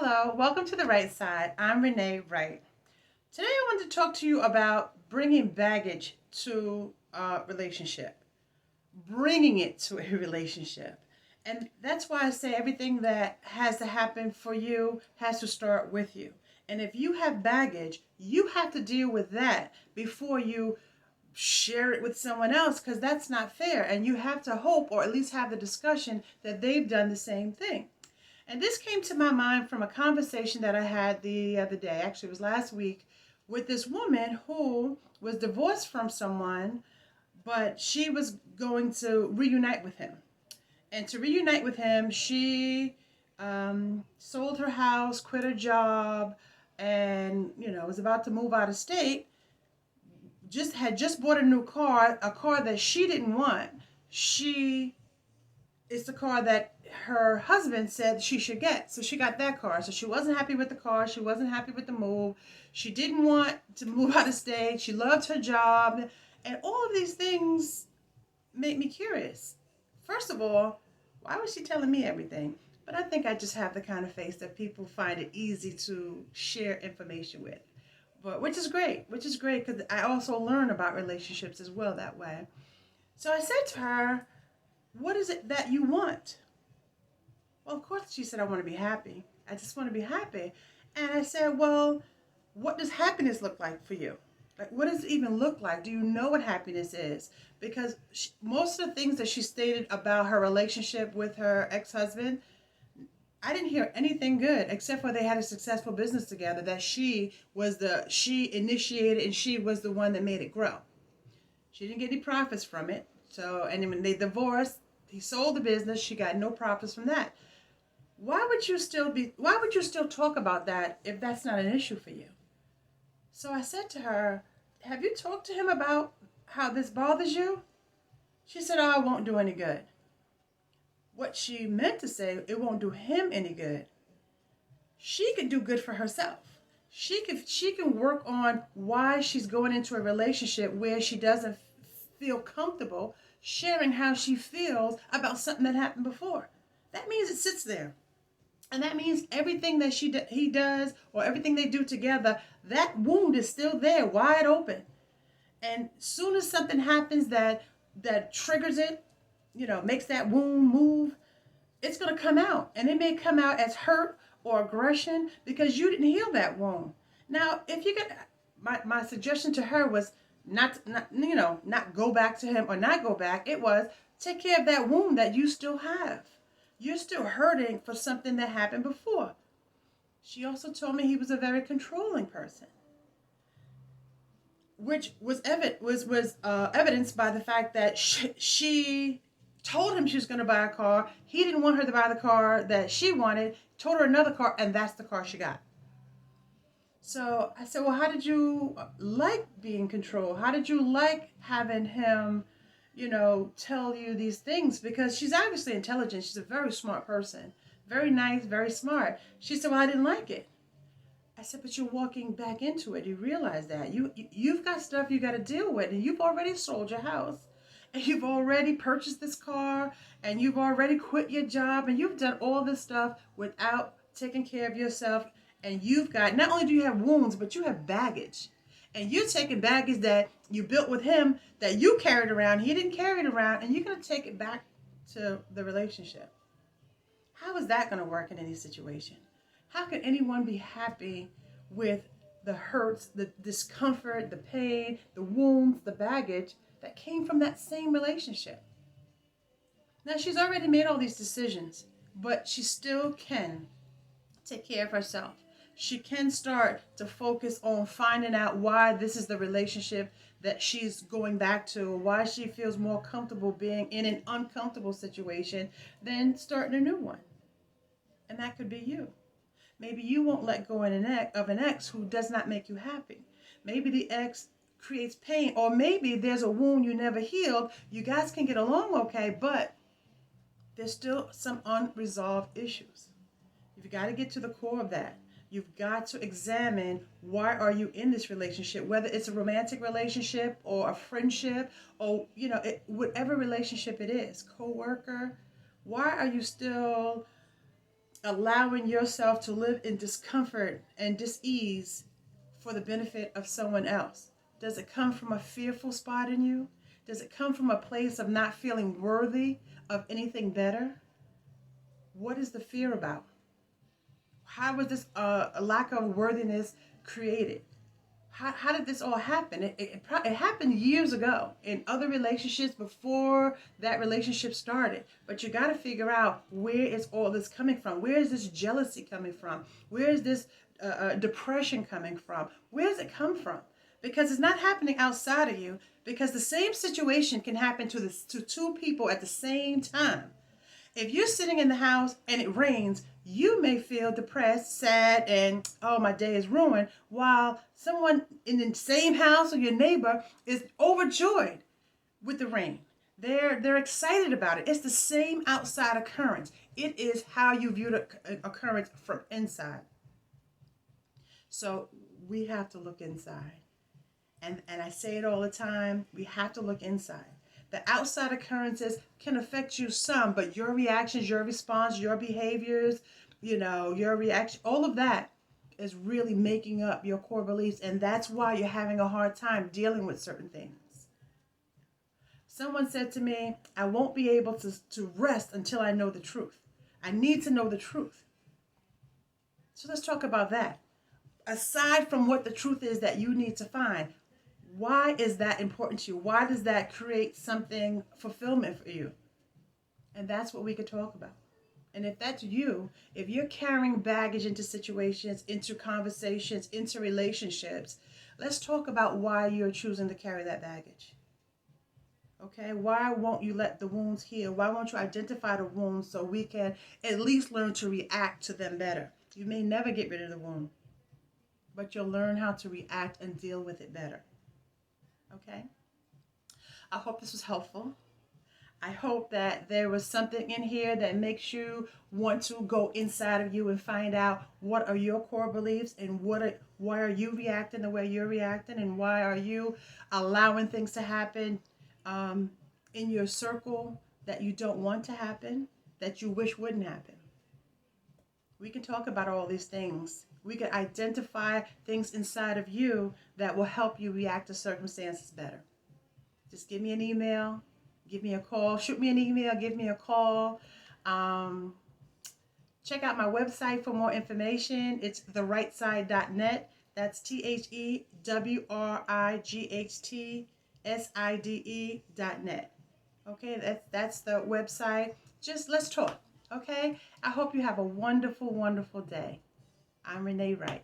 Hello, welcome to the right side. I'm Renee Wright. Today I want to talk to you about bringing baggage to a relationship, bringing it to a relationship. And that's why I say everything that has to happen for you has to start with you. And if you have baggage, you have to deal with that before you share it with someone else because that's not fair. And you have to hope or at least have the discussion that they've done the same thing. And this came to my mind from a conversation that I had the other day. Actually, it was last week with this woman who was divorced from someone, but she was going to reunite with him. And to reunite with him, she sold her house, quit her job, and was about to move out of state. Just bought a new car, a car that she didn't want. She It's the car that her husband said she should get. So she got that car. So she wasn't happy with the car. She wasn't happy with the move. She didn't want to move out of state. She loved her job. And all of these things make me curious. First of all, why was she telling me everything? But I think I just have the kind of face that people find it easy to share information with. But which is great because I also learn about relationships as well that way. So I said to her, what is it that you want? Well, of course, she said, I want to be happy. I just want to be happy. And I said, well, what does happiness look like for you? Like, what does it even look like? Do you know what happiness is? Because most of the things that she stated about her relationship with her ex-husband, I didn't hear anything good except for they had a successful business together that she initiated and she was the one that made it grow. She didn't get any profits from it. So, and when they divorced, he sold the business. She got no profits from that. Why would you still talk about that if that's not an issue for you? So I said to her, have you talked to him about how this bothers you? She said, oh, it won't do any good. What she meant to say, it won't do him any good. She can do good for herself. She can work on why she's going into a relationship where she doesn't feel comfortable sharing how she feels about something that happened before. That means it sits there. And that means everything that he does or everything they do together, that wound is still there, wide open. And soon as something happens that triggers it, makes that wound move, it's going to come out. And it may come out as hurt or aggression because you didn't heal that wound. Now, if you get my suggestion to her was not go back to him or not go back. It was take care of that wound that you still have. You're still hurting for something that happened before. She also told me he was a very controlling person, which was evidenced by the fact that she told him she was going to buy a car. He didn't want her to buy the car that she wanted. Told her another car, and that's the car she got. So I said, well, how did you like being controlled? How did you like having him, tell you these things? Because she's obviously intelligent. She's a very smart person. Very nice, very smart. She said, well, I didn't like it. I said, but you're walking back into it. You realize that. You've got stuff you got to deal with. And you've already sold your house. And you've already purchased this car. And you've already quit your job. And you've done all this stuff without taking care of yourself. And you've got, not only do you have wounds, but you have baggage. And you're taking baggage that you built with him that you carried around. He didn't carry it around. And you're going to take it back to the relationship. How is that going to work in any situation? How can anyone be happy with the hurts, the discomfort, the pain, the wounds, the baggage that came from that same relationship? Now, she's already made all these decisions, but she still can take care of herself. She can start to focus on finding out why this is the relationship that she's going back to, why she feels more comfortable being in an uncomfortable situation than starting a new one. And that could be you. Maybe you won't let go of an ex who does not make you happy. Maybe the ex creates pain, or maybe there's a wound you never healed. You guys can get along okay, but there's still some unresolved issues. You've got to get to the core of that. You've got to examine why are you in this relationship, whether it's a romantic relationship or a friendship or, whatever relationship it is, co-worker. Why are you still allowing yourself to live in discomfort and dis-ease for the benefit of someone else? Does it come from a fearful spot in you? Does it come from a place of not feeling worthy of anything better? What is the fear about? How was this lack of worthiness created? How did this all happen? It happened years ago in other relationships before that relationship started. But you got to figure out, where is all this coming from? Where is this jealousy coming from? Where is this depression coming from? Where does it come from? Because it's not happening outside of you. Because the same situation can happen to two people at the same time. If you're sitting in the house and it rains, you may feel depressed, sad, and oh, my day is ruined, while someone in the same house or your neighbor is overjoyed with the rain. They're excited about it. It's the same outside occurrence. It is how you view the occurrence from inside. So we have to look inside. And I say it all the time, we have to look inside. The outside occurrences can affect you some, but your reactions, your response, your behaviors, your reaction, all of that is really making up your core beliefs. And that's why you're having a hard time dealing with certain things. Someone said to me, I won't be able to rest until I know the truth. I need to know the truth. So let's talk about that. Aside from what the truth is that you need to find, why is that important to you? Why does that create something fulfillment for you? And that's what we could talk about. And if that's you, if you're carrying baggage into situations, into conversations, into relationships, let's talk about why you're choosing to carry that baggage. Okay? Why won't you let the wounds heal? Why won't you identify the wounds so we can at least learn to react to them better? You may never get rid of the wound, but you'll learn how to react and deal with it better. Okay? I hope this was helpful. I hope that there was something in here that makes you want to go inside of you and find out, what are your core beliefs, and why are you reacting the way you're reacting, and why are you allowing things to happen in your circle that you don't want to happen, that you wish wouldn't happen. We can talk about all these things. We can identify things inside of you that will help you react to circumstances better. Just give me an email, give me a call, shoot me an email, give me a call. Check out my website for more information. It's thewrightside.net. That's thewrightside.net. Okay, that's the website. Just let's talk. Okay, I hope you have a wonderful, wonderful day. I'm Renee Wright.